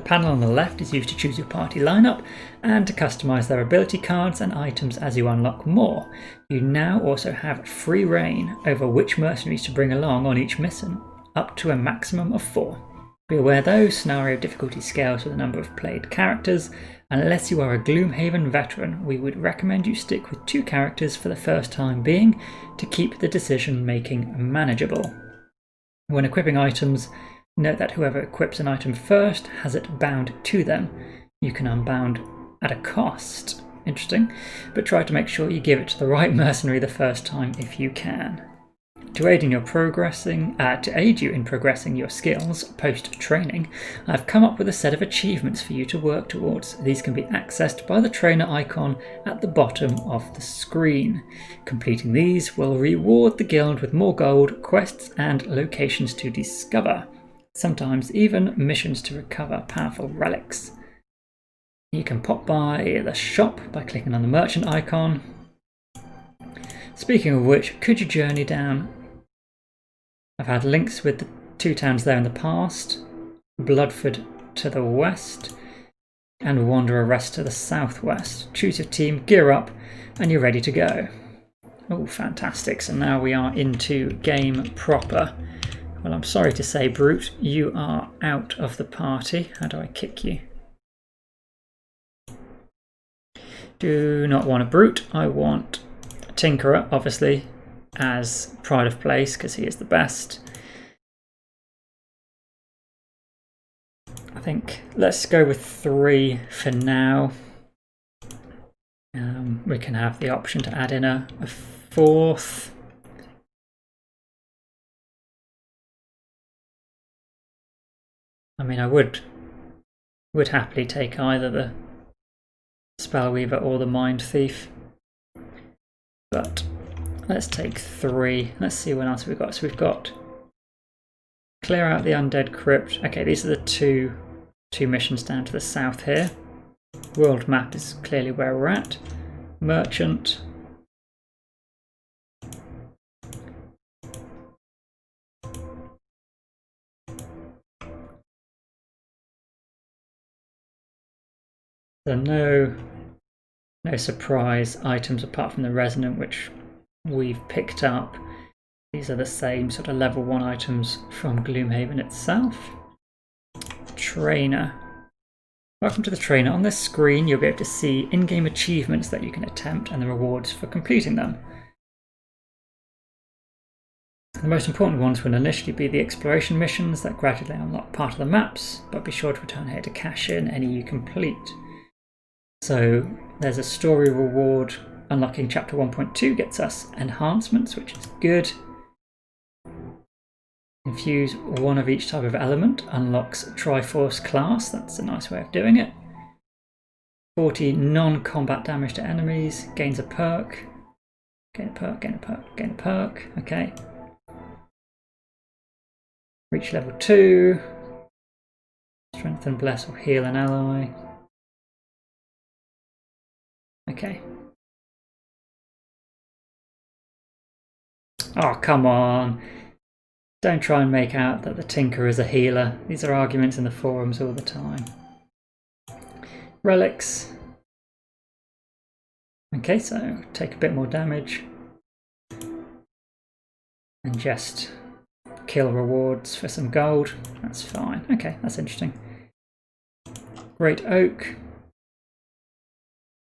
The panel on the left is used to choose your party lineup and to customise their ability cards and items as you unlock more. You now also have free reign over which mercenaries to bring along on each mission, up to a maximum of 4. Be aware though, scenario difficulty scales with the number of played characters. Unless you are a Gloomhaven veteran, we would recommend you stick with 2 characters for the first time being to keep the decision making manageable. When equipping items, note that whoever equips an item first has it bound to them. You can unbound at a cost. Interesting, but try to make sure you give it to the right mercenary the first time if you can. To aid you in progressing your skills post-training, I've come up with a set of achievements for you to work towards. These can be accessed by the trainer icon at the bottom of the screen. Completing these will reward the guild with more gold, quests and locations to discover. Sometimes even missions to recover powerful relics. You can pop by the shop by clicking on the merchant icon. Speaking of which, could you journey down? I've had links with the 2 towns there in the past, Bloodford to the west and Wanderer Rest to the southwest. Choose your team, gear up and you're ready to go. Oh, fantastic. So now we are into game proper. Well, I'm sorry to say, Brute, you are out of the party. How do I kick you? Do not want a Brute. I want a Tinkerer, obviously, as pride of place, because he is the best. I think let's go with 3 for now. We can have the option to add in a 4th. I mean, I would happily take either the Spellweaver or the Mind Thief, but let's take 3. Let's see what else we've got. So we've got clear out the Undead Crypt. Okay, these are the two missions down to the south here. World map is clearly where we're at. Merchant. So no surprise items apart from the Resonant, which we've picked up. These are the same sort of level 1 items from Gloomhaven itself. Trainer. Welcome to the trainer. On this screen you'll be able to see in-game achievements that you can attempt and the rewards for completing them. The most important ones will initially be the exploration missions that gradually unlock part of the maps, but be sure to return here to cash in any you complete. So there's a story reward. Unlocking chapter 1.2 gets us enhancements, which is good. Infuse 1 of each type of element, unlocks Triforce class, that's a nice way of doing it. 40 non-combat damage to enemies, gains a perk. Gain a perk, gain a perk, gain a perk, okay. Reach level 2. Strengthen, bless or heal an ally. Okay. Oh, come on. Don't try and make out that the Tinker is a healer. These are arguments in the forums all the time. Relics. Okay, so take a bit more damage. And just kill rewards for some gold. That's fine. Okay, that's interesting. Great Oak.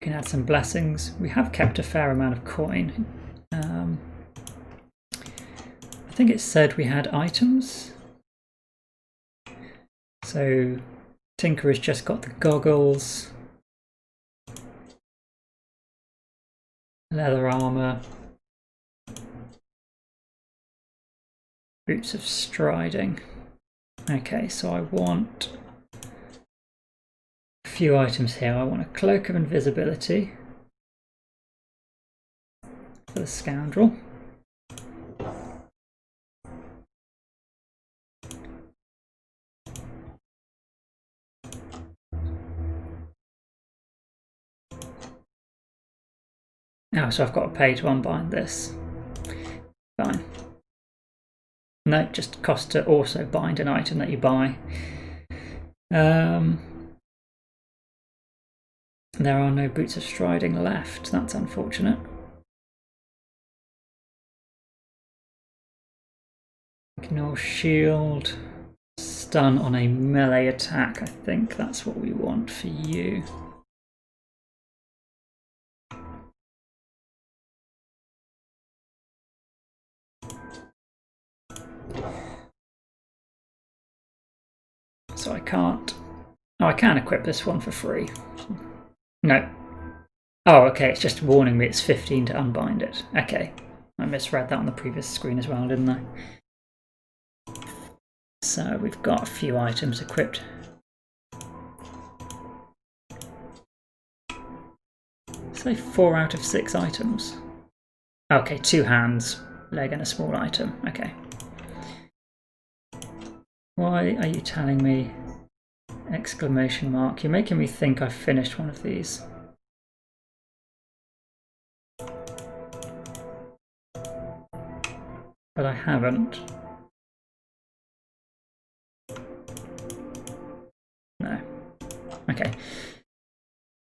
Can add some blessings. We have kept a fair amount of coin. I think it said we had items. So Tinker has just got the goggles, leather armor, boots of striding. Okay, so I want a few items here. I want a cloak of invisibility for the scoundrel. Oh, so I've got to pay to unbind this. Fine. No, just cost to also bind an item that you buy. There are no boots of striding left. That's unfortunate. Ignore shield. Stun on a melee attack. I think that's what we want for you. So I can't... Oh, I can equip this one for free. No. Oh, okay, it's just warning me it's 15 to unbind it. Okay. I misread that on the previous screen as well, didn't I? So we've got a few items equipped. Say 4 out of 6 items. Okay, 2 hands, leg and a small item. Okay. Why are you telling me exclamation mark? You're making me think I've finished one of these. But I haven't. No. Okay.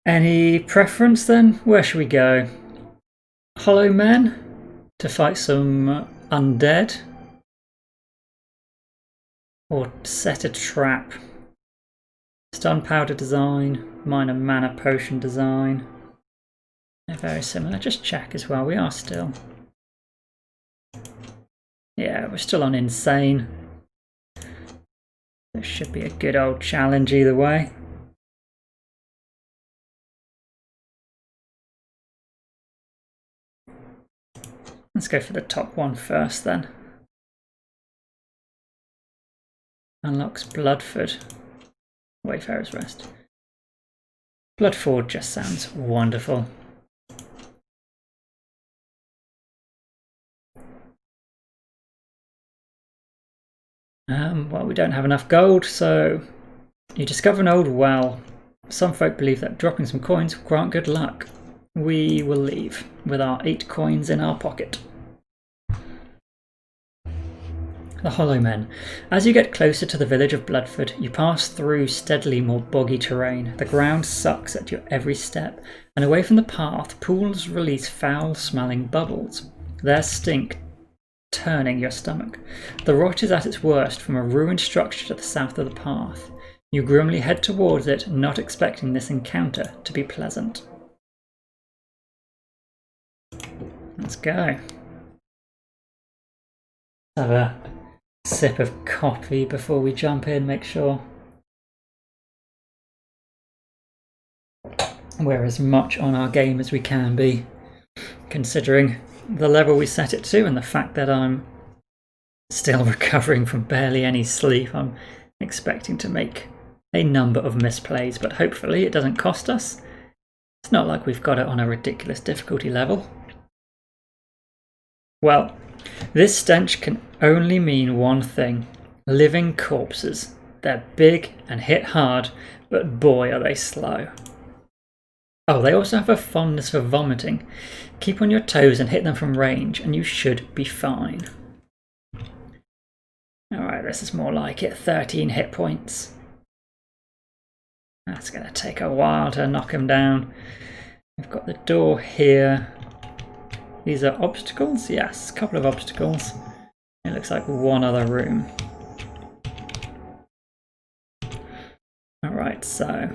Any preference then? Where should we go? Hollow Men to fight some undead? Or set a trap? Stun powder design, minor mana potion design. They're very similar. Just check as well. We are still... Yeah, we're still on insane. This should be a good old challenge either way. Let's go for the top one first then. Unlocks Bloodford. Wayfarer's Rest. Bloodford just sounds wonderful. Well, we don't have enough gold, so you discover an old well. Some folk believe that dropping some coins will grant good luck. We will leave with our 8 coins in our pocket. The Hollow Men. As you get closer to the village of Bloodford, you pass through steadily more boggy terrain. The ground sucks at your every step, and away from the path, pools release foul-smelling bubbles. Their stink turning your stomach. The rot is at its worst from a ruined structure to the south of the path. You grimly head towards it, not expecting this encounter to be pleasant. Let's go. Have a sip of coffee before we jump in, make sure we're as much on our game as we can be, considering the level we set it to and the fact that I'm still recovering from barely any sleep. I'm expecting to make a number of misplays, but hopefully it doesn't cost us. It's not like we've got it on a ridiculous difficulty level. Well, this stench can only mean one thing. Living corpses. They're big and hit hard, but boy are they slow. Oh, they also have a fondness for vomiting. Keep on your toes and hit them from range, and you should be fine. Alright, this is more like it. 13 hit points. That's going to take a while to knock him down. We've got the door here. These are obstacles? Yes, a couple of obstacles. It looks like one other room. Alright, so...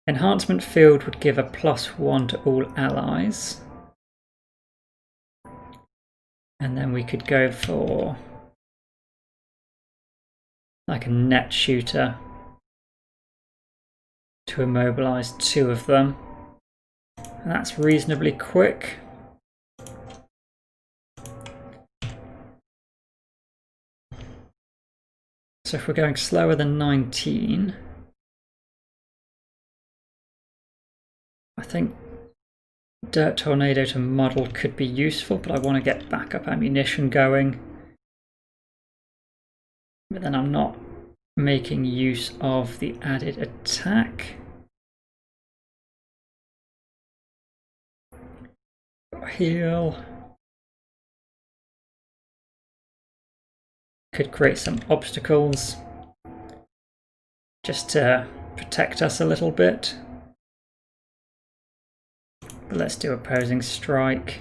Enhancement field would give a +1 to all allies. And then we could go for like a net shooter to immobilize 2 of them. And that's reasonably quick. So if we're going slower than 19, I think Dirt Tornado to Muddle could be useful, but I want to get backup ammunition going. But then I'm not making use of the added attack. Heal. Could create some obstacles. just to protect us a little bit. But let's do opposing strike.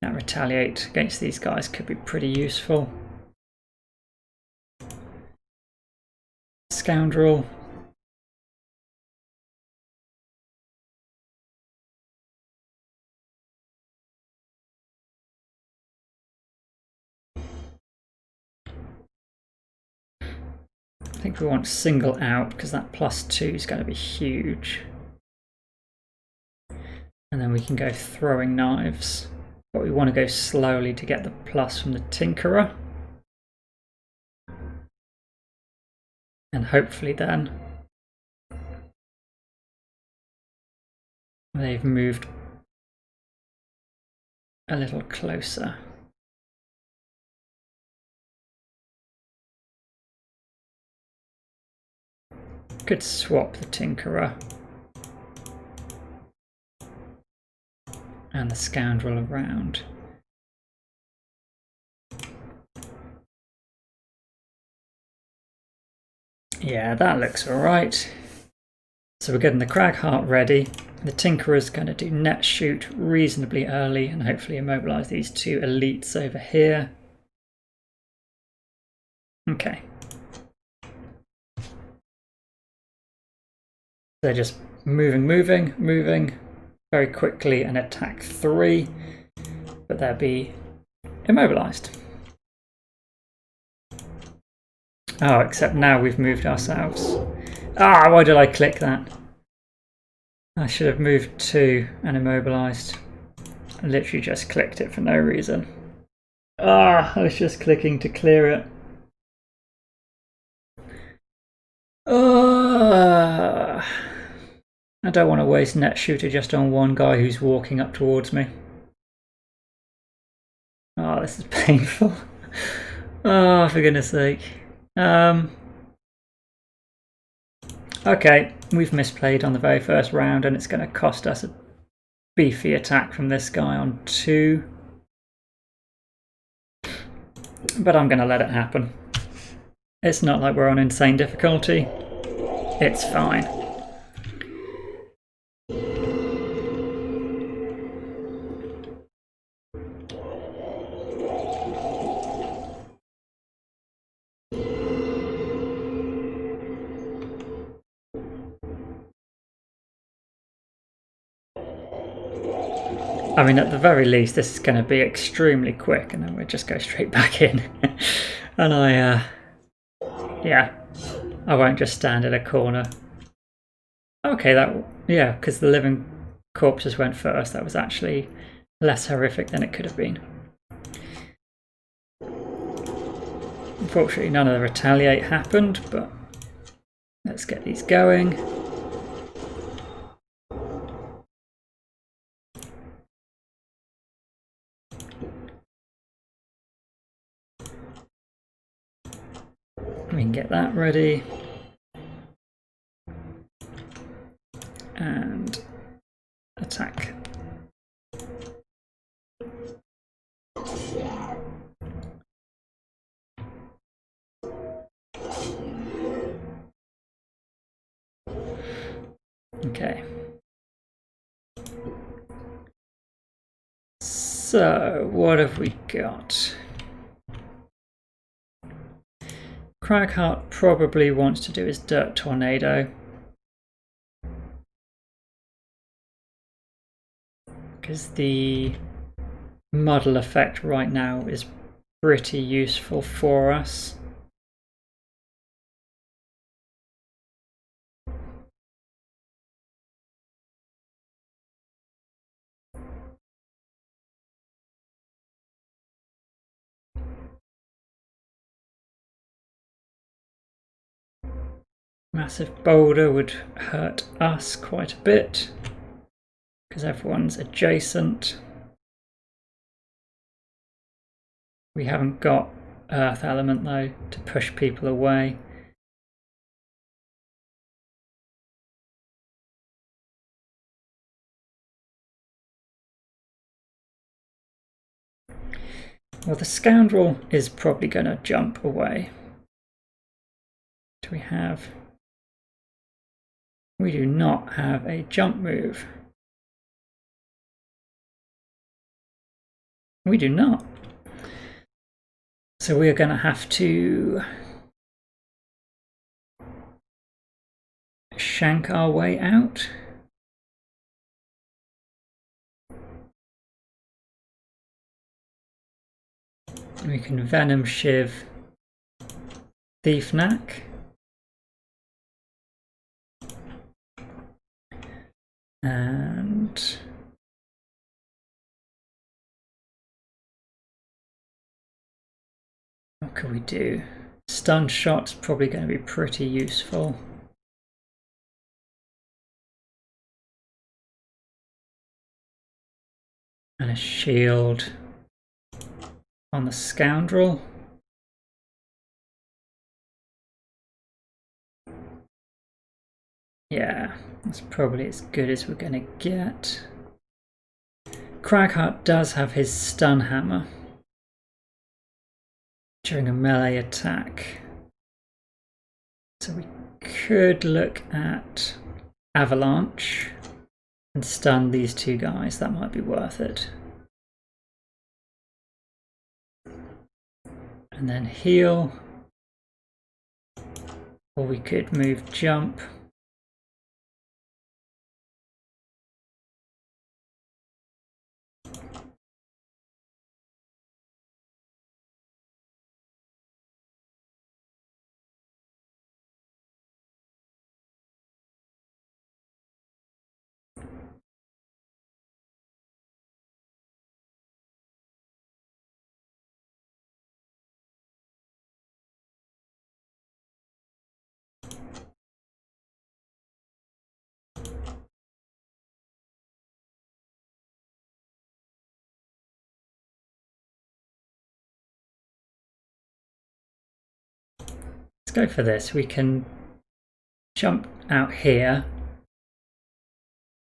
Now retaliate against these guys could be pretty useful. Scoundrel. I think we want single out because that +2 is going to be huge. And then we can go throwing knives. But we want to go slowly to get the plus from the Tinkerer. And hopefully then they've moved a little closer. Could swap the Tinkerer and the Scoundrel around. Yeah, that looks alright. So we're getting the Cragheart ready. The Tinkerer's going to do net shoot reasonably early and hopefully immobilise these two elites over here. Okay. They're just moving very quickly and attack 3, but they'll be immobilised. Oh, except now we've moved ourselves. Ah, why did I click that? I should have moved 2 and immobilised. I literally just clicked it for no reason. Ah, I was just clicking to clear it. I don't want to waste net shooter just on one guy who's walking up towards me. Oh, this is painful. Oh, for goodness sake. Okay, we've misplayed on the very first round and it's going to cost us a beefy attack from this guy on 2. But I'm going to let it happen. It's not like we're on insane difficulty. It's fine. I mean, at the very least, this is going to be extremely quick, and then we'll just go straight back in. And yeah, I won't just stand in a corner. Okay, yeah, because the living corpses went first. That was actually less horrific than it could have been. Unfortunately, none of the retaliate happened, but let's get these going. We can get that ready. And attack. Okay. So, what have we got? Cragheart probably wants to do his Dirt Tornado. Because the muddle effect right now is pretty useful for us. Massive boulder would hurt us quite a bit because everyone's adjacent. We haven't got Earth Element though to push people away. Well, the Scoundrel is probably going to jump away. Do we have... We do not have a jump move. We do not. So we are going to have to shank our way out. We can Venom Shiv Thief Knack. And what can we do? Stun shot's probably going to be pretty useful. And a shield on the scoundrel. Yeah, that's probably as good as we're going to get. Cragheart does have his stun hammer during a melee attack. So we could look at Avalanche and stun these two guys. That might be worth it. And then heal. Or we could move jump. Let's go for this. We can jump out here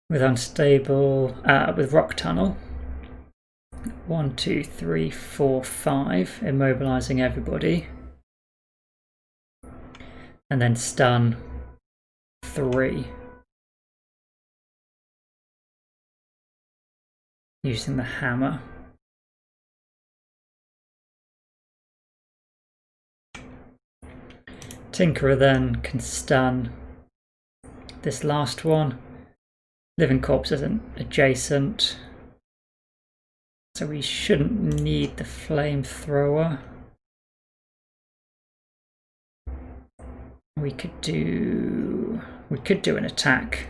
with unstable, with rock tunnel. 1, 2, 3, 4, 5, immobilizing everybody. And then stun 3. Using the hammer. Tinkerer then can stun this last one. Living Corpse isn't adjacent, so we shouldn't need the flamethrower. We could do an attack.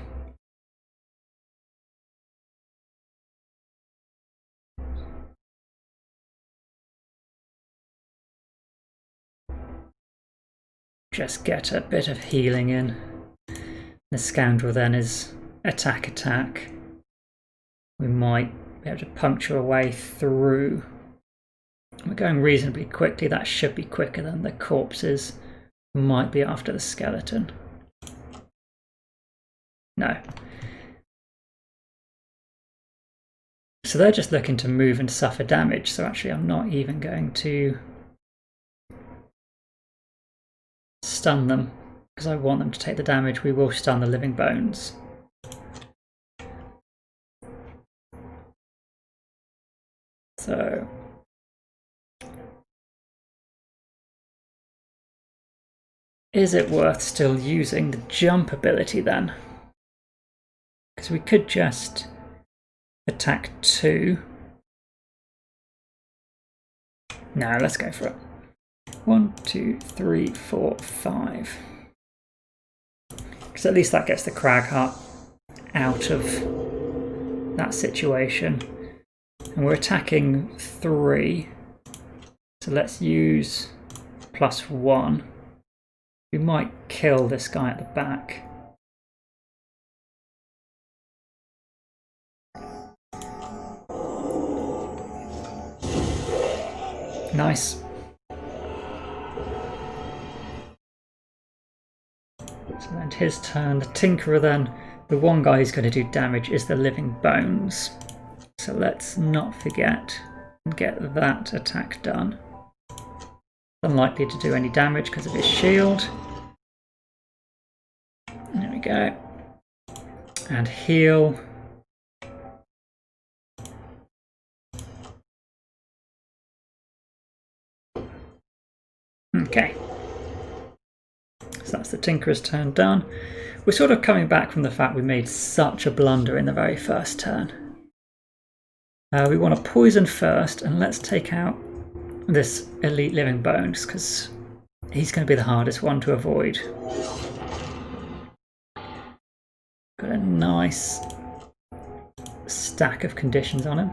Just get a bit of healing in. The scoundrel then is attack. We might be able to puncture a way through. We're going reasonably quickly. That should be quicker than the corpses. Might be after the skeleton. No. So they're just looking to move and suffer damage. So actually I'm not even going to stun them because I want them to take the damage. We will stun the living bones. So is it worth still using the jump ability then? Because we could just attack 2. No, let's go for it. 1, 2, 3, 4, 5. Because at least that gets the Cragheart out of that situation. And we're attacking 3. So let's use +1. We might kill this guy at the back. Nice. So then his turn. The Tinkerer then, the one guy who's going to do damage is the Living Bones. So let's not forget and get that attack done. Unlikely to do any damage because of his shield. go. And heal. Okay. So that's the Tinkerer's turn done. We're sort of coming back from the fact we made such a blunder in the very first turn. We want to poison first, and let's take out this elite living bones because he's going to be the hardest one to avoid. Got a nice stack of conditions on him.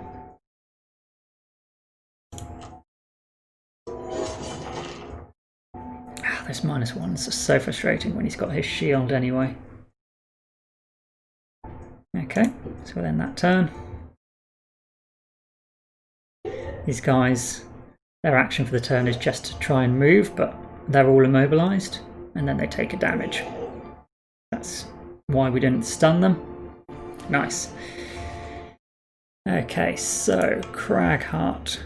Those -1s are so frustrating when he's got his shield anyway. Okay, so we'll end that turn. These guys, their action for the turn is just to try and move, but they're all immobilized, and then they take a damage. That's why we didn't stun them. Nice. Okay, so Cragheart.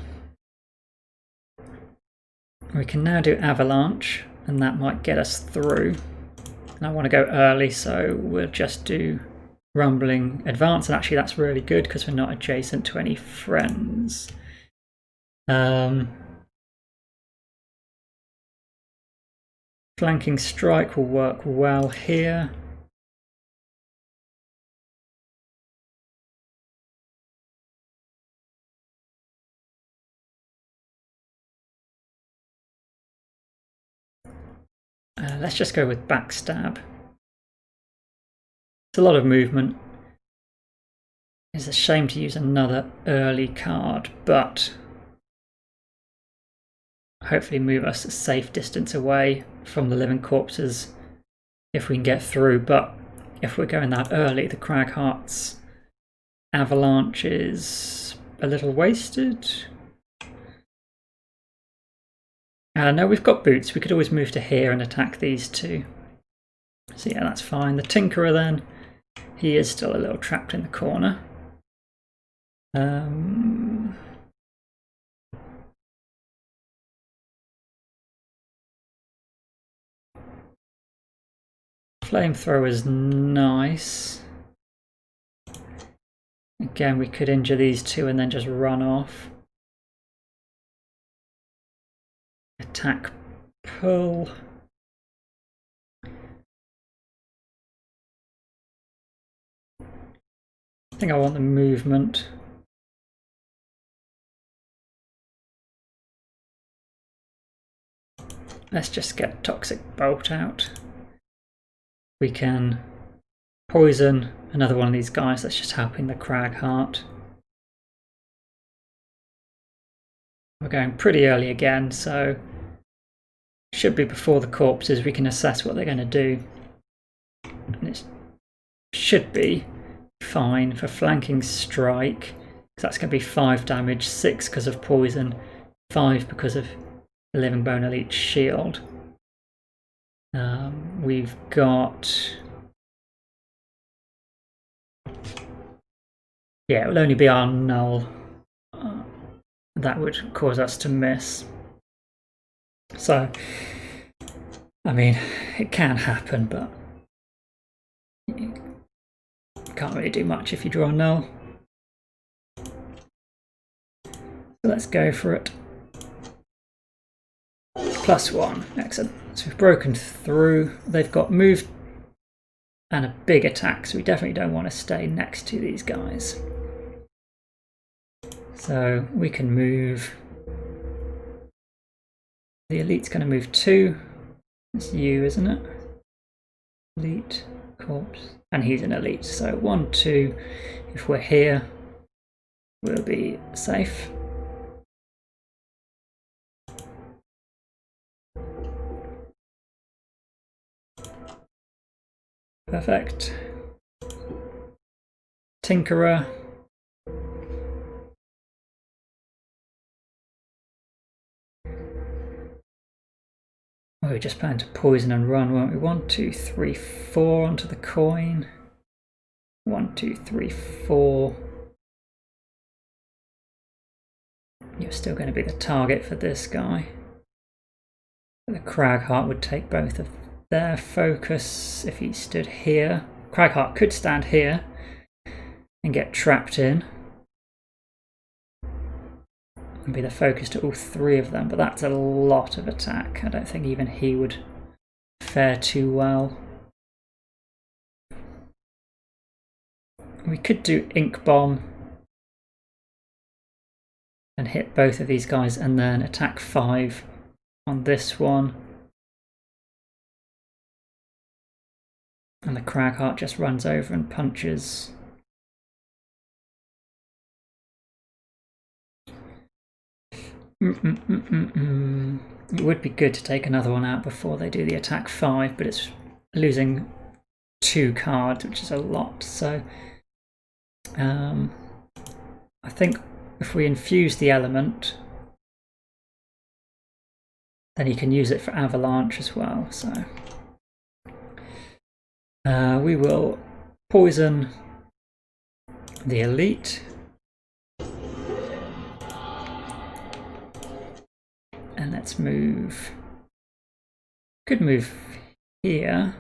We can now do Avalanche, and that might get us through. And I want to go early, so we'll just do Rumbling Advance, and actually that's really good because we're not adjacent to any friends. Flanking Strike will work well here. Let's just go with Backstab. It's a lot of movement. It's a shame to use another early card, but hopefully move us a safe distance away from the living corpses if we can get through. But if we're going that early, the Cragheart's Avalanche is a little wasted. No, we've got boots. We could always move to here and attack these two. So yeah, that's fine. The Tinkerer then, he is still a little trapped in the corner. Flamethrower is nice. Again, we could injure these two and then just run off. Attack, pull. I think I want the movement. Let's just get Toxic Bolt out. We can poison another one of these guys that's just helping the Cragheart. We're going pretty early again, so should be before the corpses. We can assess what they're going to do. And it should be fine for Flanking Strike, because that's going to be 5 damage, 6 because of poison, 5 because of the Living Bone Elite shield. We've got... yeah, it will only be our null. That would cause us to miss. So, I mean, it can happen, but you can't really do much if you draw a null. So let's go for it. +1, excellent. So we've broken through. They've got move and a big attack, so we definitely don't want to stay next to these guys. So we can move. The elite's going to move 2. It's you, isn't it? Elite, corpse, and he's an elite. So 1, 2. If we're here, we'll be safe. Perfect. Tinkerer. We just plan to poison and run, won't we? 1, 2, 3, 4 onto the coin. 1, 2, 3, 4. You're still going to be the target for this guy. The Cragheart would take both of their focus, if he stood here, Cragheart could stand here and get trapped in and be the focus to all three of them, but that's a lot of attack. I don't think even he would fare too well. We could do Ink Bomb and hit both of these guys and then attack 5 on this one. And the Cragheart just runs over and punches. It would be good to take another one out before they do the attack 5, but it's losing 2 cards, which is a lot. So I think if we infuse the element, then he can use it for Avalanche as well. So we will poison the elite. And let's move. Could move here,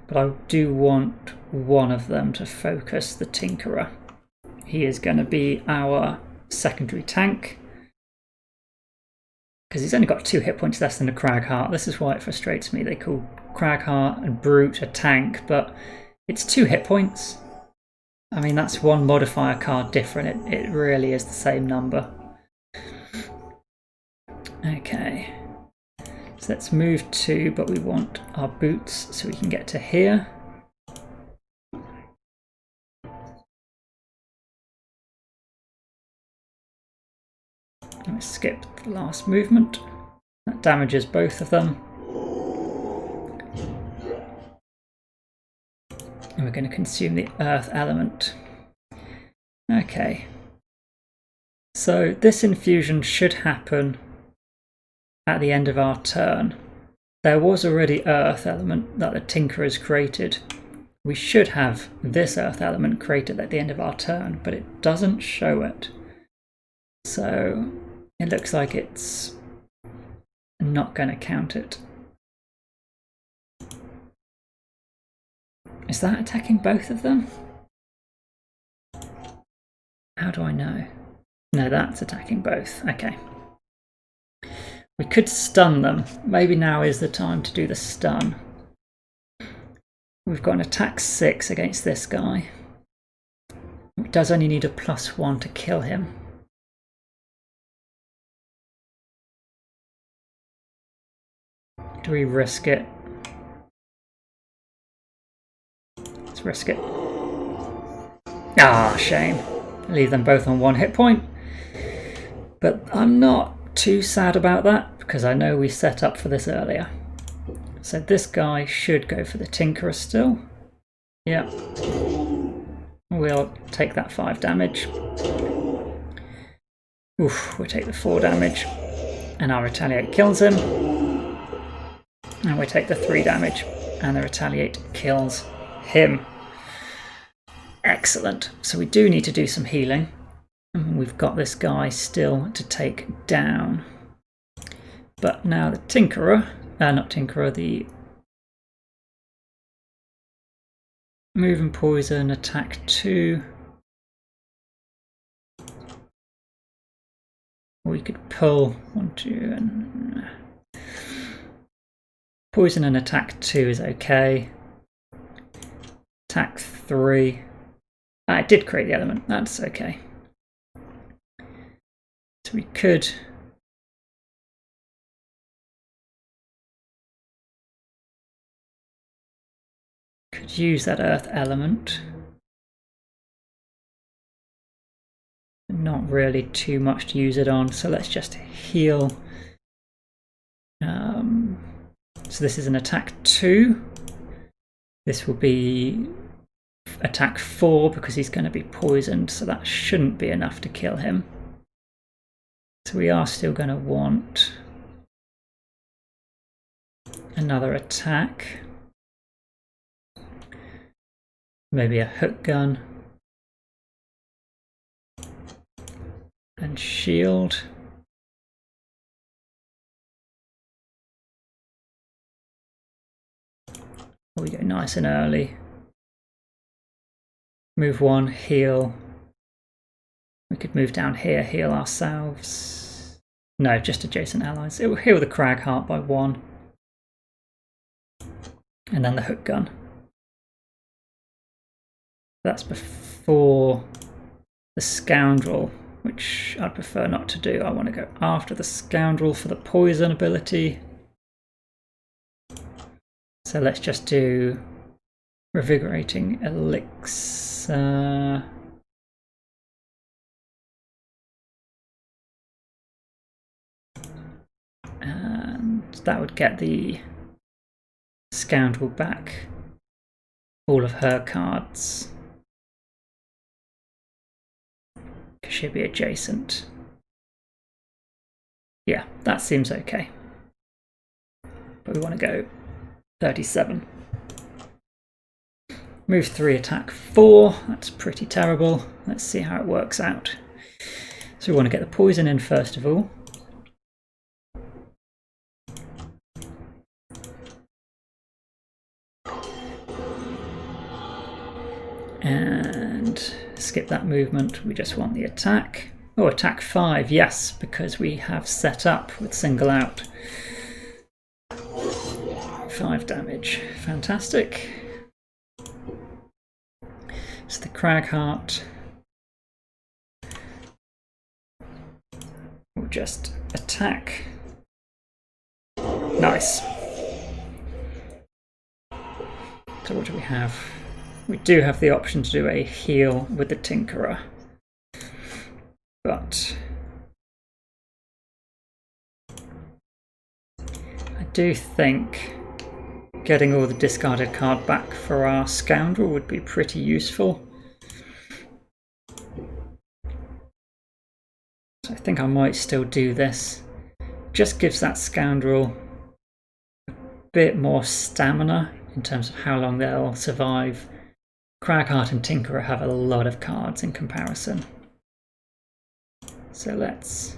but I do want one of them to focus the Tinkerer. He is going to be our secondary tank because he's only got 2 hit points less than the Cragheart. This is why it frustrates me. They call Cragheart and Brute a tank, but it's 2 hit points. I mean, that's 1 modifier card different. It really is the same number. Okay, so let's move 2, but we want our boots so we can get to here. Let's skip the last movement. That damages both of them. And we're going to consume the earth element. Okay, so this infusion should happen at the end of our turn. There was already earth element that the Tinkerers created. We should have this earth element created at the end of our turn, but it doesn't show it. So it looks like it's not going to count it. Is that attacking both of them? How do I know? No, that's attacking both. Okay. We could stun them. Maybe now is the time to do the stun. We've got an attack 6 against this guy. It does only need a +1 to kill him. Do we risk it? Let's risk it. Ah, shame. Leave them both on 1 hit point. But I'm not too sad about that because I know we set up for this earlier. So this guy should go for the Tinkerer still. Yeah. We'll take that 5 damage. Oof, we'll take the 4 damage. And our Retaliate kills him. And we take the 3 damage. And the Retaliate kills him. Excellent. So we do need to do some healing. And we've got this guy still to take down. But now the Tinkerer, not Tinkerer, the Move and Poison, attack 2. Or we could pull 1, 2, and Poison and attack 2 is okay. Attack 3. I did create the element, that's okay. So we could use that earth element. Not really too much to use it on, so let's just heal. So this is an attack 2. This will be attack 4 because he's going to be poisoned, so that shouldn't be enough to kill him. So we are still going to want another attack. Maybe a hook gun. And shield. We go nice and early. Move 1, heal. We could move down here, heal ourselves. No, just adjacent allies. It will heal the Crag Heart by 1. And then the hook gun. That's before the Scoundrel, which I'd prefer not to do. I want to go after the Scoundrel for the poison ability. So let's just do Revigorating Elixir. And that would get the Scoundrel back all of her cards, because she'll be adjacent. Yeah, that seems okay. But we want to go 37. Move 3, attack 4. That's pretty terrible. Let's see how it works out. So we want to get the poison in first of all. And skip that movement. We just want the attack. Oh, attack 5, yes, because we have set up with single out. 5 damage. Fantastic. So the Crag Heart will just attack. Nice. So what do we have? We do have the option to do a heal with the Tinkerer. But I do think getting all the discarded card back for our Scoundrel would be pretty useful. So I think I might still do this. Just gives that Scoundrel a bit more stamina in terms of how long they'll survive. Cragheart and Tinkerer have a lot of cards in comparison. So let's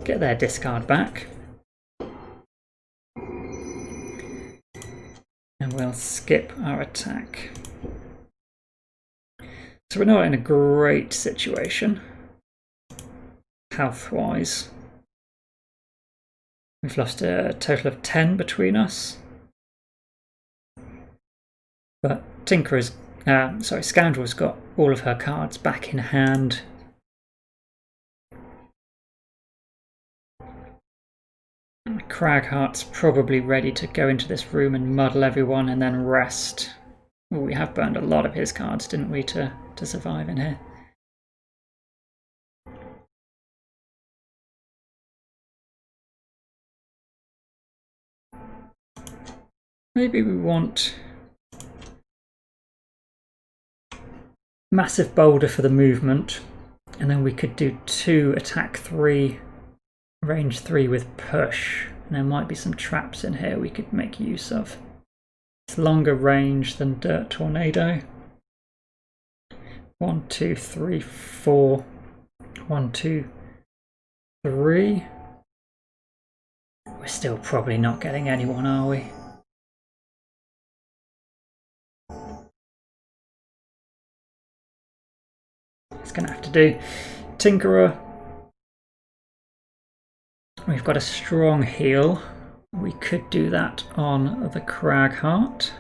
get their discard back. And we'll skip our attack. So we're not in a great situation, health-wise. We've lost a total of 10 between us. But Scoundrel's got all of her cards back in hand. Cragheart's probably ready to go into this room and muddle everyone and then rest. Well, we have burned a lot of his cards, didn't we, to survive in here. Maybe we want Massive Boulder for the movement, and then we could do 2 attack 3, range 3 with push. And there might be some traps in here we could make use of. It's longer range than Dirt Tornado. 1, 2, 3, 4. 1, 2, 3. We're still probably not getting anyone, are we? It's going to have to do. Tinkerer. We've got a strong heal. We could do that on the Cragheart.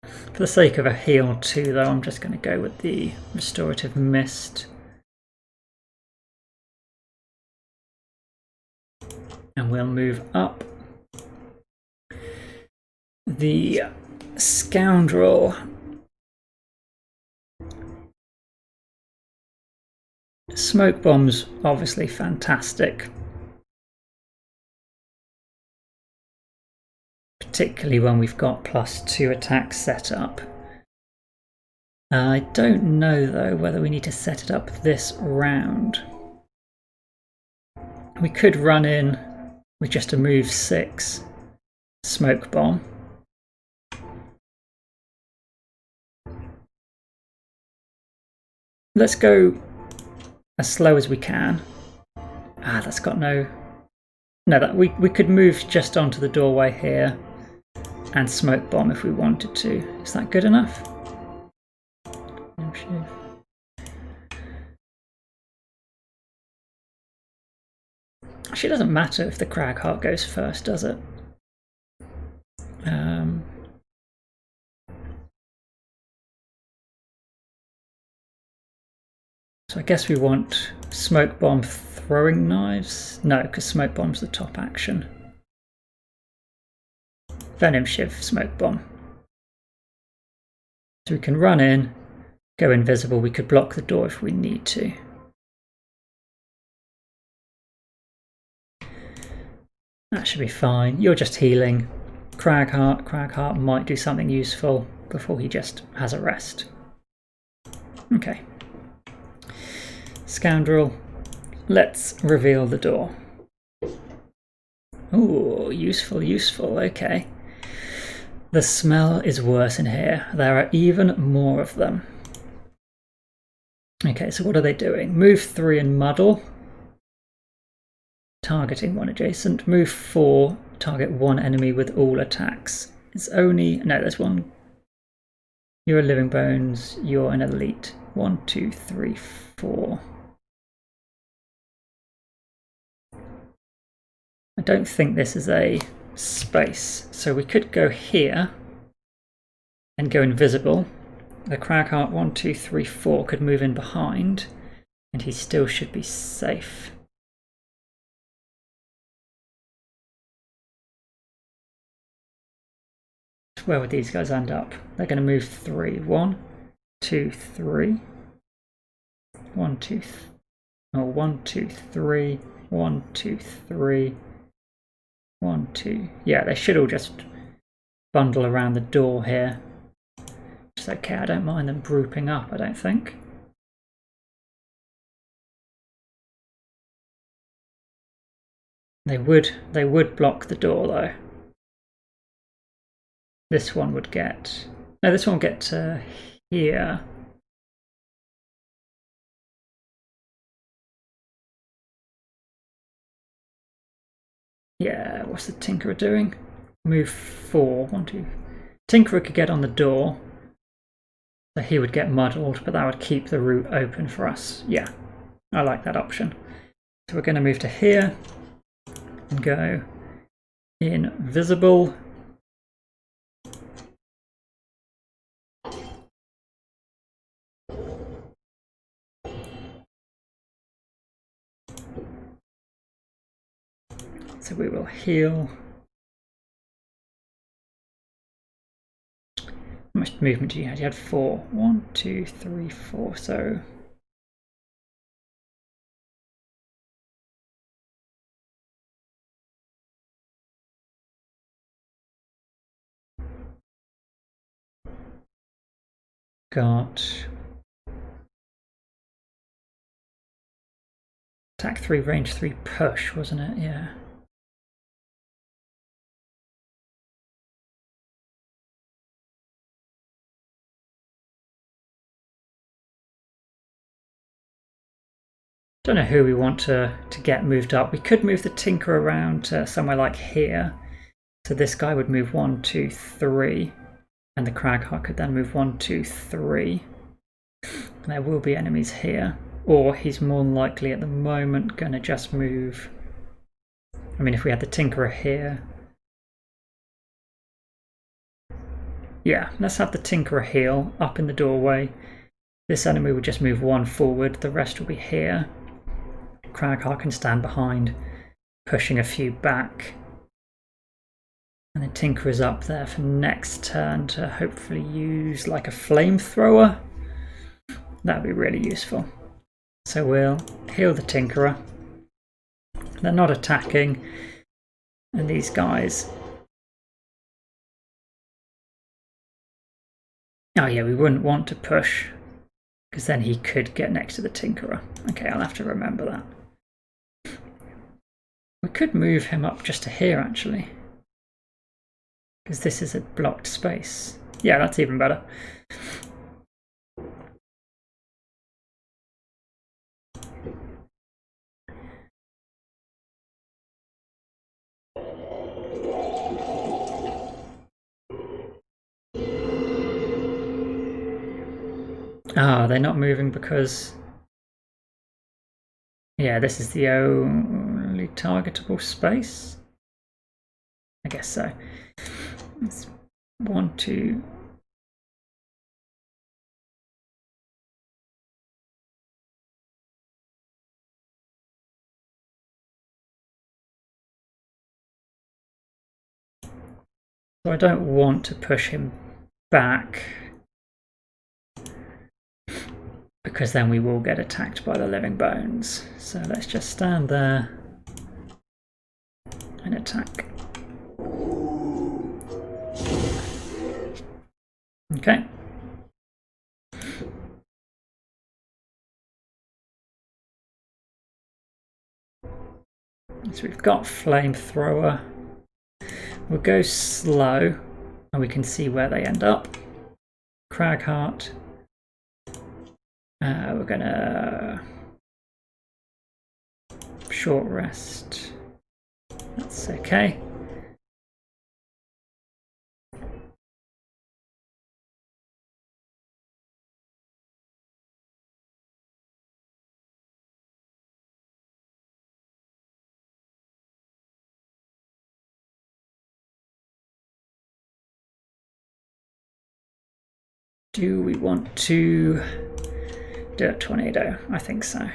For the sake of a heal too, though, I'm just going to go with the Restorative Mist. And we'll move up. The Scoundrel. Smoke bomb's obviously fantastic. Particularly when we've got +2 attacks set up. I don't know though whether we need to set it up this round. We could run in with just a move 6 smoke bomb. Let's go as slow as we can. Ah, that's got no... No, that we could move just onto the doorway here and smoke bomb if we wanted to. Is that good enough? Actually, it doesn't matter if the Cragheart goes first, does it? So I guess we want smoke bomb throwing knives. No, because smoke bomb's the top action. Venom shiv, smoke bomb. So we can run in, go invisible. We could block the door if we need to. That should be fine. You're just healing. Cragheart might do something useful before he just has a rest. Okay. Scoundrel, let's reveal the door. Ooh, useful, okay. The smell is worse in here. There are even more of them. Okay, so what are they doing? Move 3 and muddle. Targeting one adjacent. Move 4, target one enemy with all attacks. It's only... No, there's one. You're a living bones. You're an elite. 1, 2, 3, 4. I don't think this is a space, so we could go here and go invisible. The Cragheart 1, 2, 3, 4 could move in behind, and he still should be safe. Where would these guys end up? They're going to move 3. 1, 2, 3. 1, 2, 1, 2, 3. 1, 2, 3. 1, 2. Yeah, they should all just bundle around the door here. It's okay, I don't mind them grouping up, I don't think. They would block the door though. This one would get... No, this one would get to here. Yeah, what's the Tinkerer doing? Move 4. 1, 2. Tinkerer could get on the door. So he would get muddled, but that would keep the route open for us. Yeah, I like that option. So we're going to move to here and go invisible. So we will heal. How much movement do you have? You had 4. 1, 2, 3, 4. So got attack 3, range 3, push, wasn't it? Yeah. Don't know who we want to get moved up. We could move the Tinker around to somewhere like here. So this guy would move 1, 2, 3. And the Cragheart could then move 1, 2, 3. And there will be enemies here. Or he's more than likely at the moment going to just move... I mean, if we had the Tinkerer here... Yeah, let's have the Tinkerer heal up in the doorway. This enemy will just move 1 forward. The rest will be here. Cragheart can stand behind, pushing a few back. And then Tinker is up there for next turn to hopefully use like a flamethrower. That would be really useful. So we'll heal the Tinkerer. They're not attacking. And these guys... Oh yeah, we wouldn't want to push, because then he could get next to the Tinkerer. Okay, I'll have to remember that. We could move him up just to here, actually. Because this is a blocked space. Yeah, that's even better. Ah, they're not moving because... Yeah, this is the only targetable space. I guess so. It's 1, 2... So I don't want to push him back, because then we will get attacked by the living bones. So let's just stand there and attack. Okay. So we've got flamethrower. We'll go slow and we can see where they end up. Cragheart. We're gonna short rest. That's okay. Do we want to do a tornado? I think so.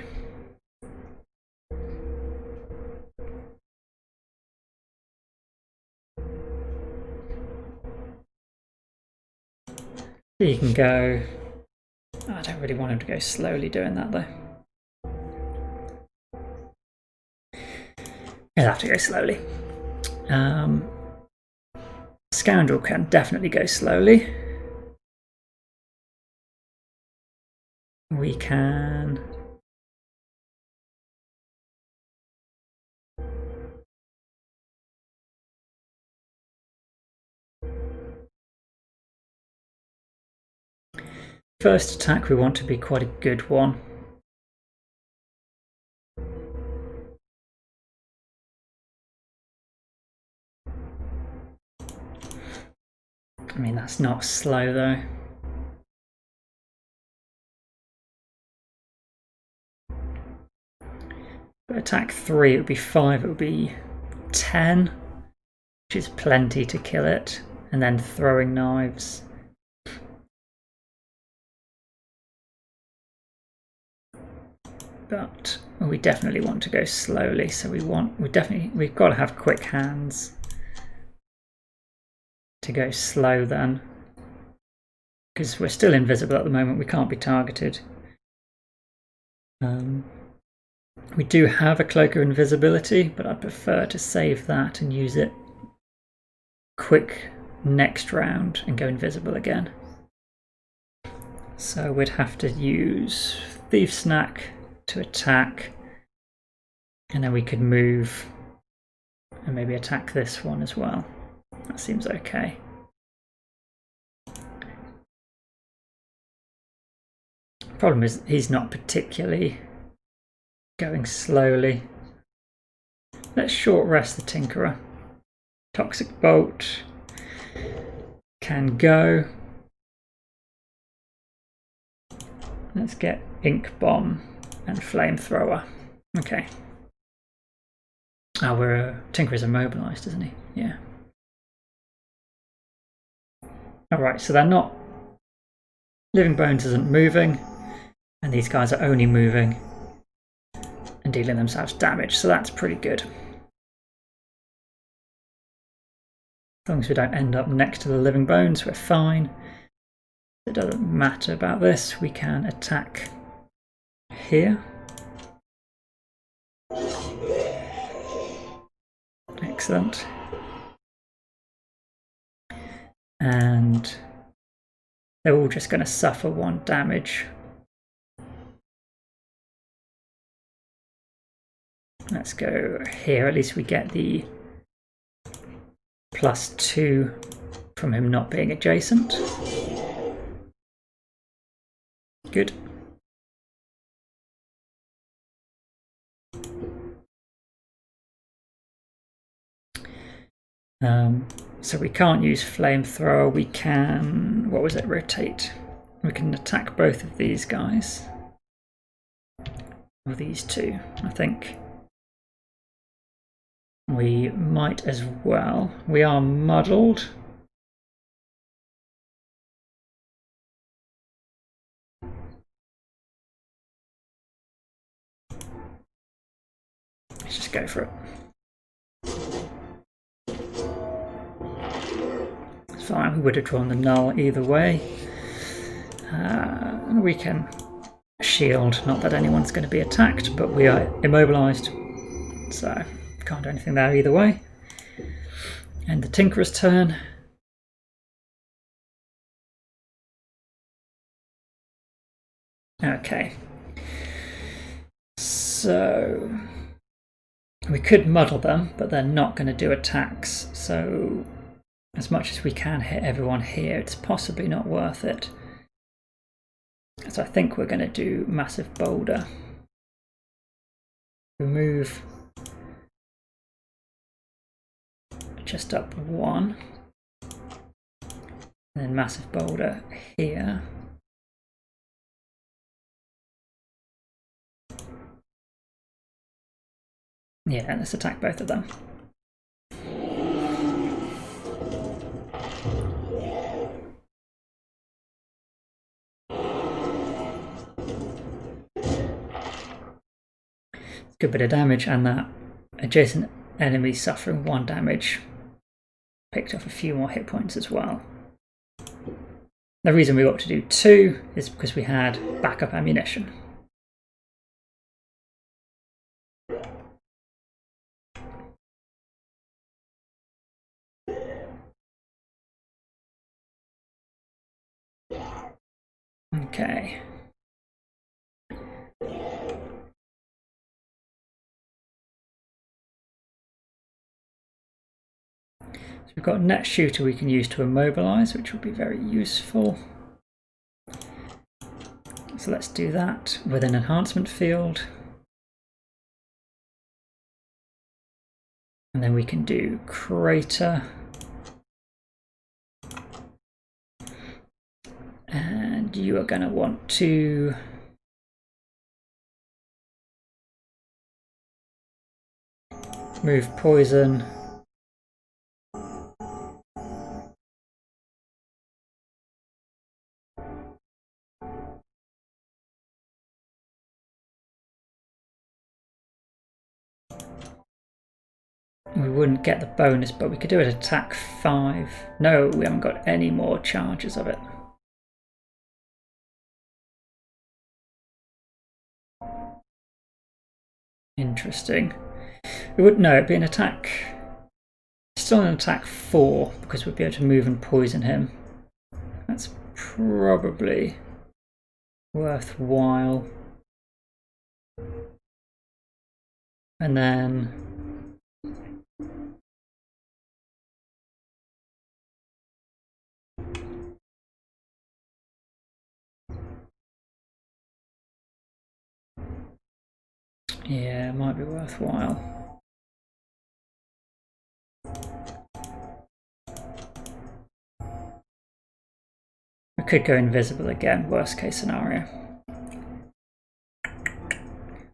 You can go... I don't really want him to go slowly doing that though. He'll have to go slowly. Scoundrel can definitely go slowly. We can... First attack we want to be quite a good one. I mean, that's not slow though. But attack 3, it would be 5, it would be 10, which is plenty to kill it. And then throwing knives. But we definitely want to go slowly, so we've got to have quick hands to go slow then, because we're still invisible at the moment, we can't be targeted. We do have a cloak of invisibility, but I prefer to save that and use it quick next round and go invisible again. So we'd have to use Thief Snack to attack, and then we could move and maybe attack this one as well. That seems okay. Problem is he's not particularly going slowly. Let's short rest the Tinkerer. Toxic Bolt can go. Let's get Ink Bomb and Flamethrower. Okay. Oh, Tinkerer's immobilized, isn't he? Yeah. Alright, so they're not... Living Bones isn't moving, and these guys are only moving and dealing themselves damage, so that's pretty good. As long as we don't end up next to the Living Bones, we're fine. It doesn't matter about this, we can attack here. Excellent. And they're all just going to suffer 1 damage. Let's go here, at least we get the +2 from him not being adjacent. Good. So we can't use Flamethrower, we can, what was it, rotate We can attack both of these guys. Or these two, I think. We might as well. We are muddled. Let's just go for it. It's fine, we would have drawn the null either way. We can shield, not that anyone's going to be attacked, but we are immobilized, so can't do anything there either way. And the Tinkerer's turn. Okay. So we could muddle them, but they're not going to do attacks, so as much as we can hit everyone here, it's possibly not worth it. So I think we're going to do Massive Boulder. Remove just up one. And then Massive Boulder here. Yeah, let's attack both of them. Good bit of damage, and that adjacent enemy suffering 1 damage picked off a few more hit points as well. The reason we got to do 2 is because we had backup ammunition. Okay. So we've got Net Shooter we can use to immobilize, which will be very useful. So let's do that with an enhancement field. And then we can do Crater. And you are going to want to move Poison. We wouldn't get the bonus, but we could do it attack 5. No, we haven't got any more charges of it. Interesting. It would no, it'd be an attack. Still an attack 4 because we'd be able to move and poison him. That's probably worthwhile. And then yeah, it might be worthwhile. We could go invisible again, worst case scenario.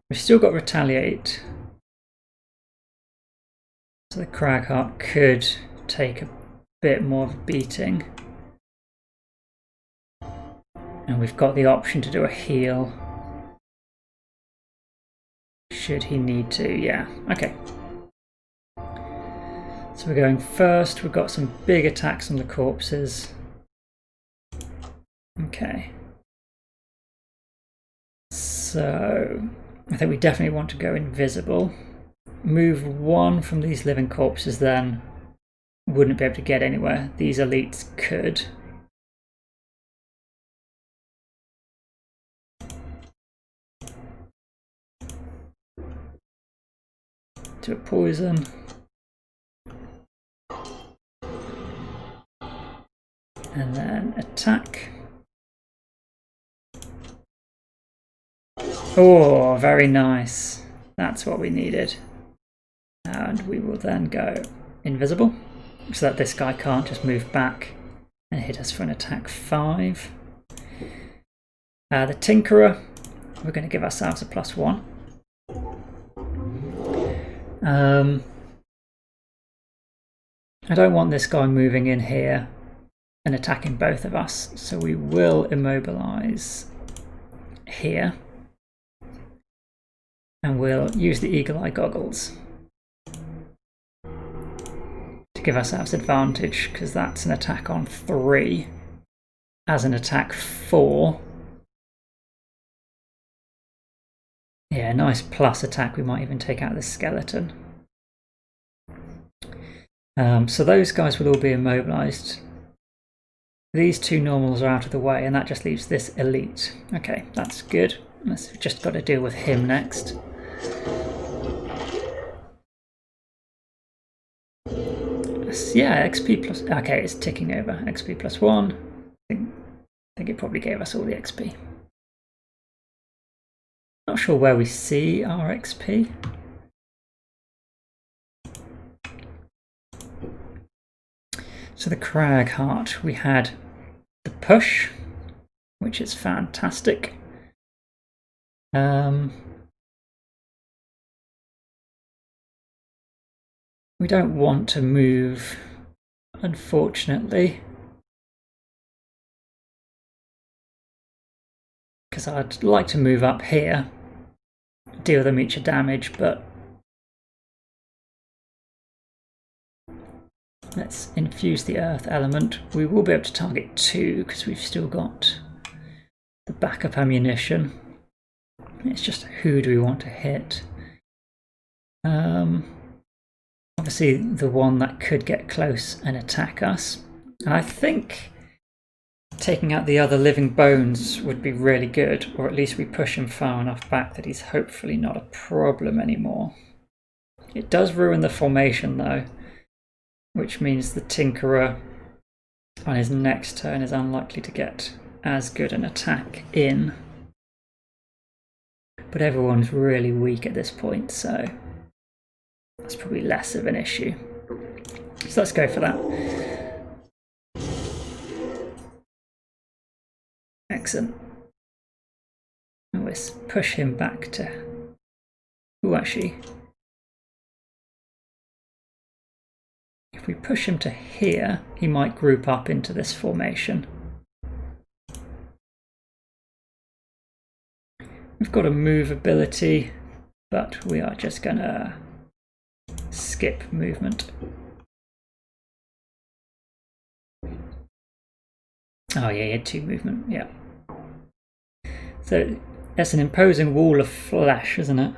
We've still got Retaliate. So the Cragheart could take a bit more of a beating. And we've got the option to do a heal. Should he need to, yeah, okay. So we're going first, we've got some big attacks on the corpses. Okay. So, I think we definitely want to go invisible. Move 1 from these living corpses then. Wouldn't be able to get anywhere. These elites could. To a poison. And then attack. Oh, very nice. That's what we needed. And we will then go invisible so that this guy can't just move back and hit us for an attack 5. The Tinkerer, we're going to give ourselves a +1. I don't want this guy moving in here and attacking both of us, so we will immobilize here. And we'll use the Eagle Eye Goggles to give ourselves advantage, because that's an attack on 3 as an attack 4. Yeah, nice plus attack. We might even take out this skeleton. So those guys will all be immobilized. These 2 normals are out of the way, and that just leaves this elite. Okay, that's good. We've just got to deal with him next. Yeah, XP plus... Okay, it's ticking over. XP +1. I think it probably gave us all the XP. Not sure where we see our XP. So the Crag Heart, we had the push, which is fantastic. We don't want to move, unfortunately, because I'd like to move up here, deal them each a damage, but let's infuse the earth element. We will be able to target 2 because we've still got the backup ammunition. It's just who do we want to hit? Obviously the one that could get close and attack us. And I think taking out the other living bones would be really good, or at least we push him far enough back that he's hopefully not a problem anymore. It does ruin the formation though, which means the Tinkerer on his next turn is unlikely to get as good an attack in. But everyone's really weak at this point, so that's probably less of an issue. So let's go for that. Excellent. And we'll push him back to... Ooh, actually... If we push him to here, he might group up into this formation. We've got a move ability, but we are just gonna skip movement. Oh yeah, he had 2 movement, yeah. So that's an imposing wall of flesh, isn't it?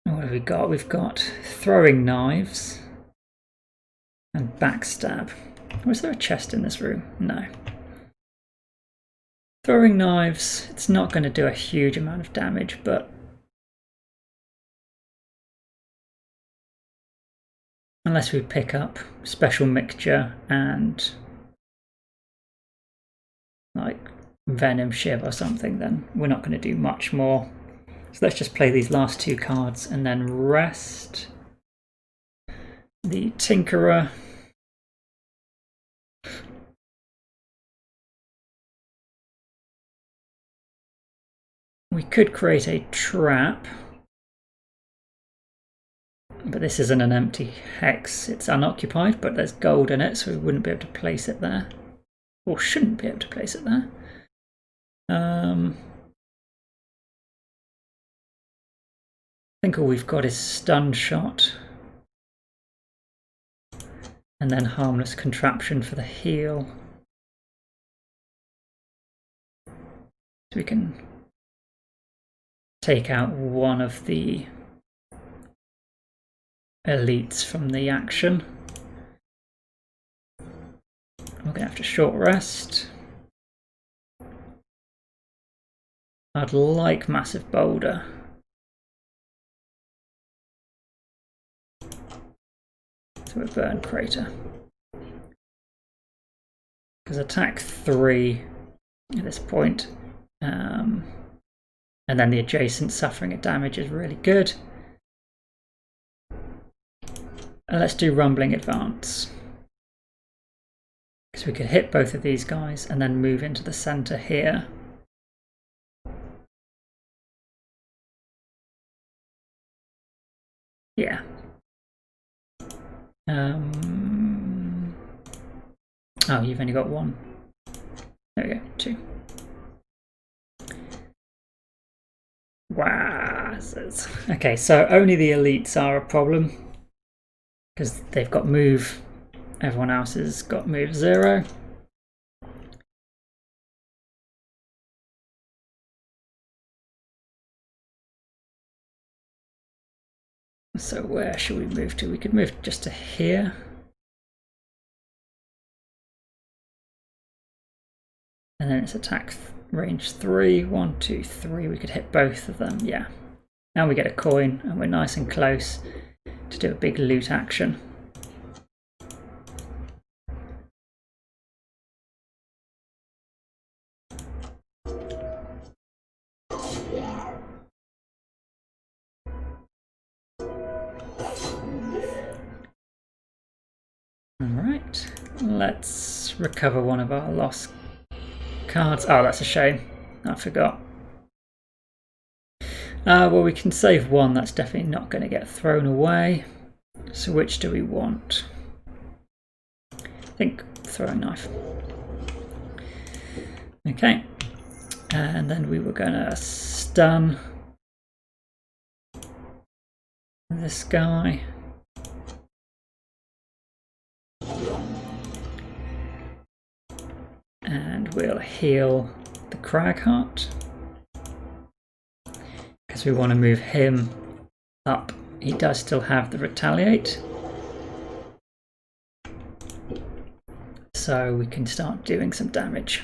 What have we got? We've got throwing knives and backstab. Was there a chest in this room? No. Throwing knives, it's not going to do a huge amount of damage, but unless we pick up special mixture and like venom shiv or something, then we're not going to do much more. So let's just play these last 2 cards and then rest the Tinkerer. We could create a trap, but this isn't an empty hex. It's unoccupied, but there's gold in it, so we wouldn't be able to place it there. Or shouldn't be able to place it there. I think all we've got is stun shot. And then harmless contraption for the heal. So we can take out one of the elites from the action. We're going to have to short rest. I'd like Massive Boulder. So a burn crater. Because attack 3 at this point And then the adjacent suffering a damage is really good. And let's do Rumbling Advance. Because we could hit both of these guys and then move into the center here. Yeah. Oh, you've only got one. There we go, 2. Wow. Okay, so only the elites are a problem. Because they've got move. Everyone else has got move 0. So where should we move to? We could move just to here. And then it's attack range 3. 1, 2, 3. We could hit both of them, yeah. Now we get a coin and we're nice and close to do a big loot action. Alright, let's recover one of our lost cards. Oh, that's a shame. I forgot. Well, we can save one. That's definitely not going to get thrown away. So which do we want? I think throwing knife. Okay. And then we were going to stun this guy. And we'll heal the Cragheart. Because we want to move him up. He does still have the Retaliate. So we can start doing some damage.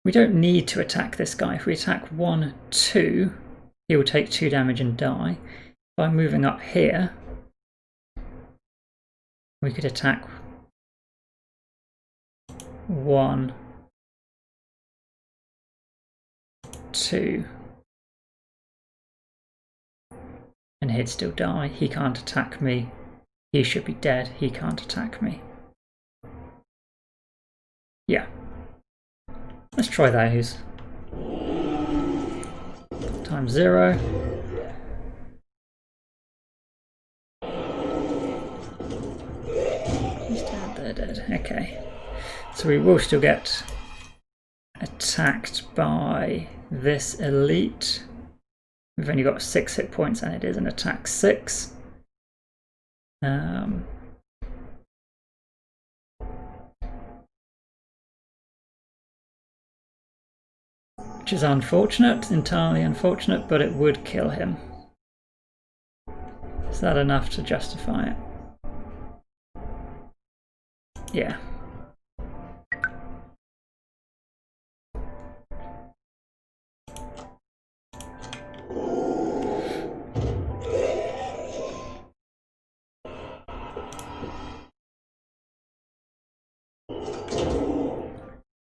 We don't need to attack this guy. If we attack 1, 2, he will take 2 damage and die. By moving up here, we could attack 1, 2, and he'd still die. He can't attack me. He should be dead. He can't attack me. Yeah. Let's try those. Times 0. He's dead, they're dead. Okay. So we will still get attacked by this elite. We've only got 6 hit points and it is an attack 6. Which is unfortunate, entirely unfortunate, but it would kill him. Is that enough to justify it? Yeah.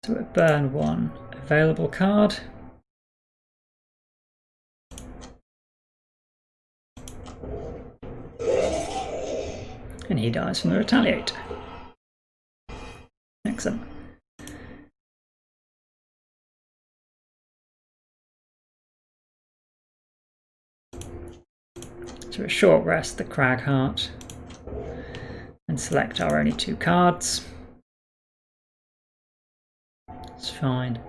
So we burn 1 available card. And he dies from the Retaliate. Excellent. So a short rest the Cragheart and select our only 2 cards. It's fine.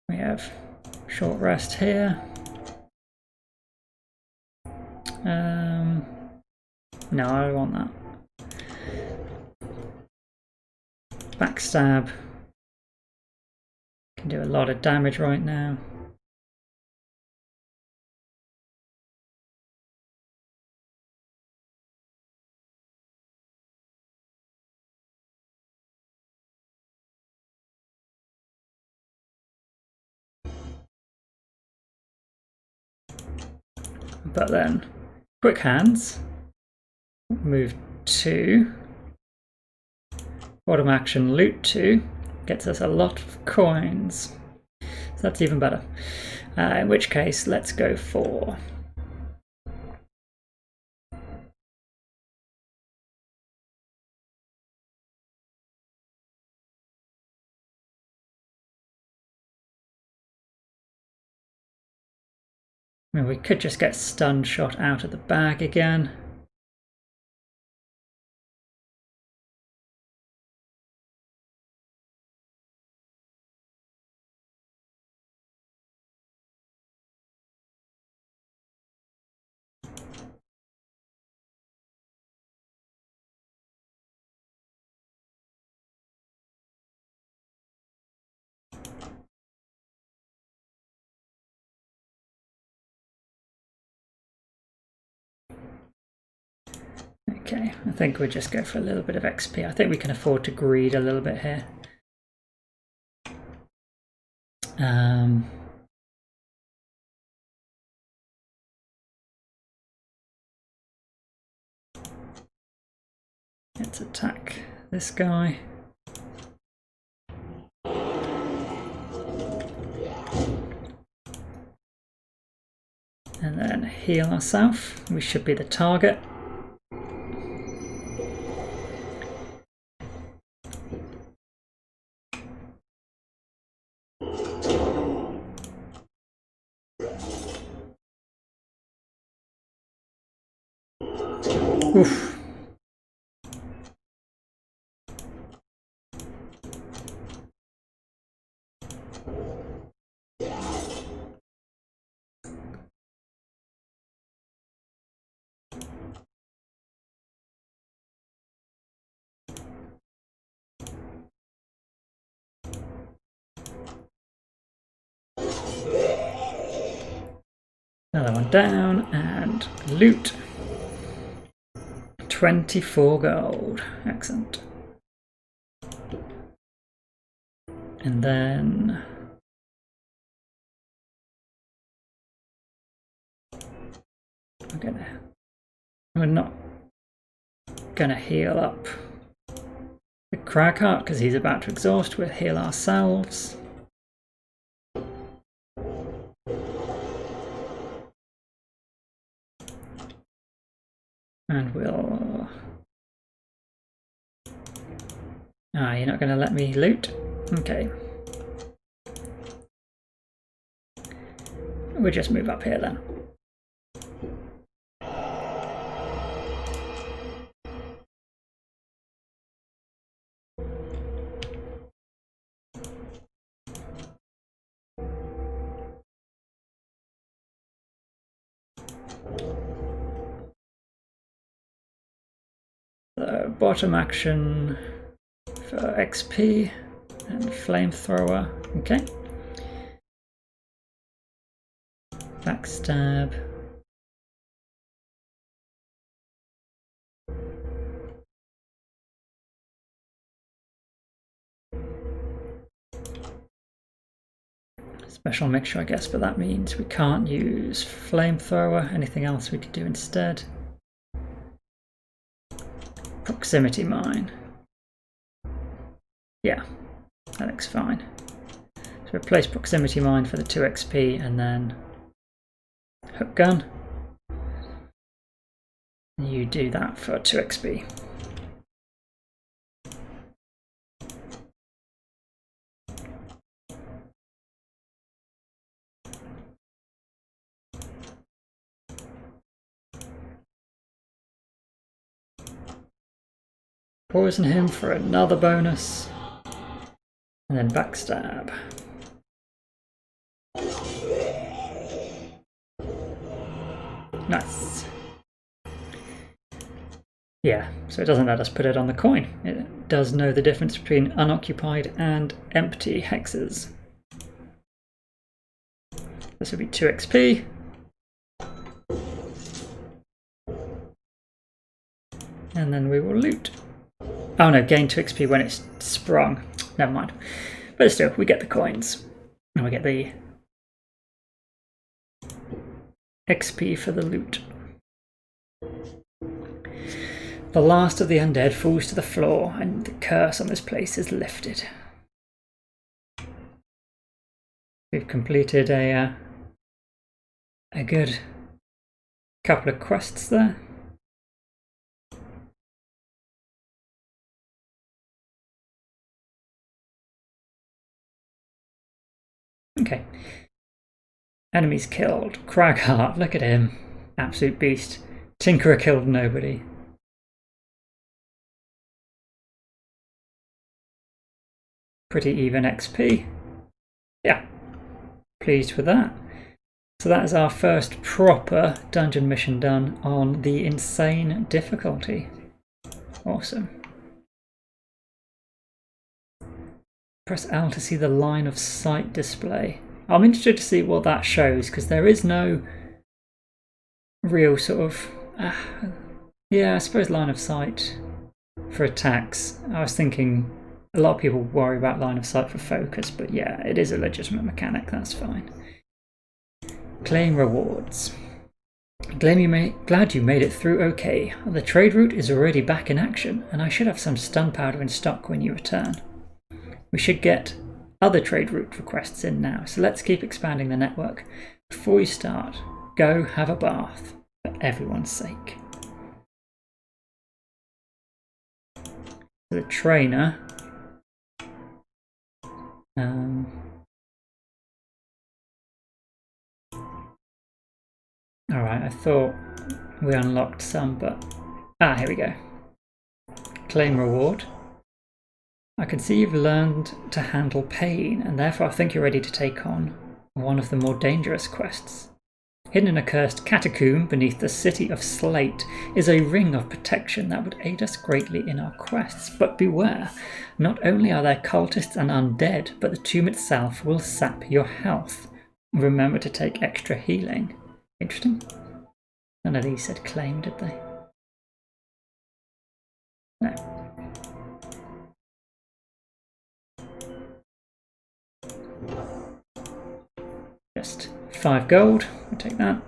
We have short rest here. No, I don't want that. Backstab. Can do a lot of damage right now. But then, quick hands Move 2. Bottom action loot 2 gets us a lot of coins. So that's even better. In which case, let's go for... I mean, we could just get stun shot out of the bag again. Okay, I think we'll just go for a little bit of XP. I think we can afford to greed a little bit here. Let's attack this guy. And then heal ourselves. We should be the target. Oof. Another one down, and loot. 24 gold. Excellent. And then... we're not gonna heal up the Cragheart because he's about to exhaust. We'll heal ourselves. And we'll... you're not going to let me loot? Okay. We'll just move up here then. The bottom action for XP and flamethrower. Okay. Backstab. Special mixture, I guess, but that means we can't use flamethrower. Anything else we could do instead? Proximity mine. Yeah, that looks fine. So replace proximity mine for the 2 XP and then hook gun. You do that for 2 XP. Poison him for another bonus. And then backstab. Nice. Yeah, so it doesn't let us put it on the coin. It does know the difference between unoccupied and empty hexes. This would be 2 XP. And then we will loot. Oh no, gain 2 XP when it's sprung. Never mind. But still, we get the coins. And we get the XP for the loot. The last of the undead falls to the floor, and the curse on this place is lifted. We've completed a good couple of quests there. Okay. Enemies killed. Cragheart, look at him. Absolute beast. Tinkerer killed nobody. Pretty even XP. Yeah. Pleased with that. So that is our first proper dungeon mission done on the insane difficulty. Awesome. Press L to see the line of sight display. I'm interested to see what that shows, because there is no real sort of yeah, I suppose line of sight for attacks. I was thinking a lot of people worry about line of sight for focus, but yeah, it is a legitimate mechanic, that's fine. Claim rewards. Glad you made it through okay. The trade route is already back in action, and I should have some stun powder in stock when you return. We should get other trade route requests in now, so let's keep expanding the network. Before you start, go have a bath, for everyone's sake. The trainer. Alright, I thought we unlocked some, but... here we go. Claim reward. I can see you've learned to handle pain, and therefore I think you're ready to take on one of the more dangerous quests. Hidden in a cursed catacomb beneath the city of Slate is a ring of protection that would aid us greatly in our quests. But beware, not only are there cultists and undead, but the tomb itself will sap your health. Remember to take extra healing. Interesting. None of these said claim, did they? No. Just 5 gold, we'll take that.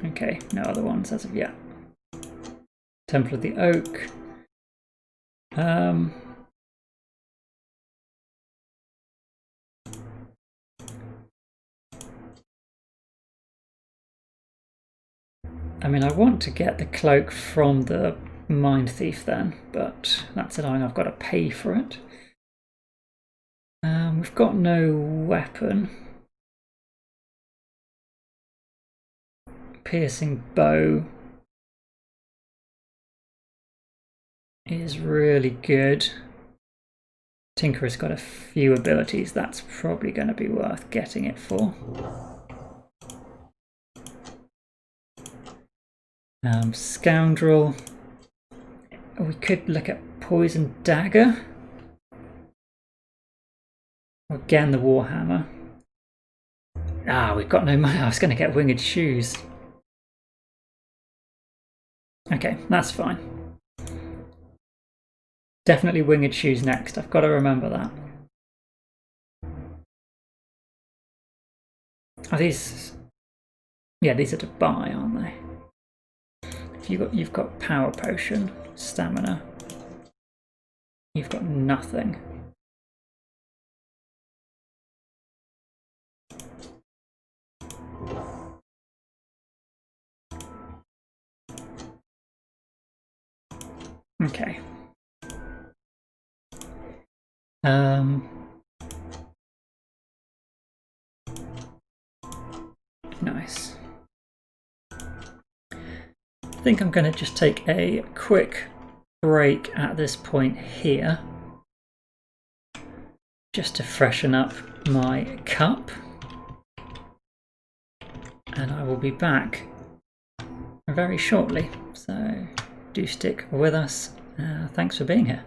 Okay, no other ones as of yet. Temple of the Oak. I mean, I want to get the cloak from the Mind Thief then, but that's allowing I've got to pay for it. We've got no weapon. Piercing bow is really good. Tinkerer's got a few abilities, that's probably going to be worth getting it for. Scoundrel. We could look at Poison Dagger. Again, the Warhammer. We've got no money. I was going to get Winged Shoes. Okay, that's fine. Definitely Winged Shoes next. I've got to remember that. Are these... Yeah, these are to buy, aren't they? You've got Power Potion, Stamina. You've got nothing. Okay. Nice. I think I'm going to just take a quick break at this point here, just to freshen up my cup, and I will be back very shortly, so do stick with us. Thanks for being here.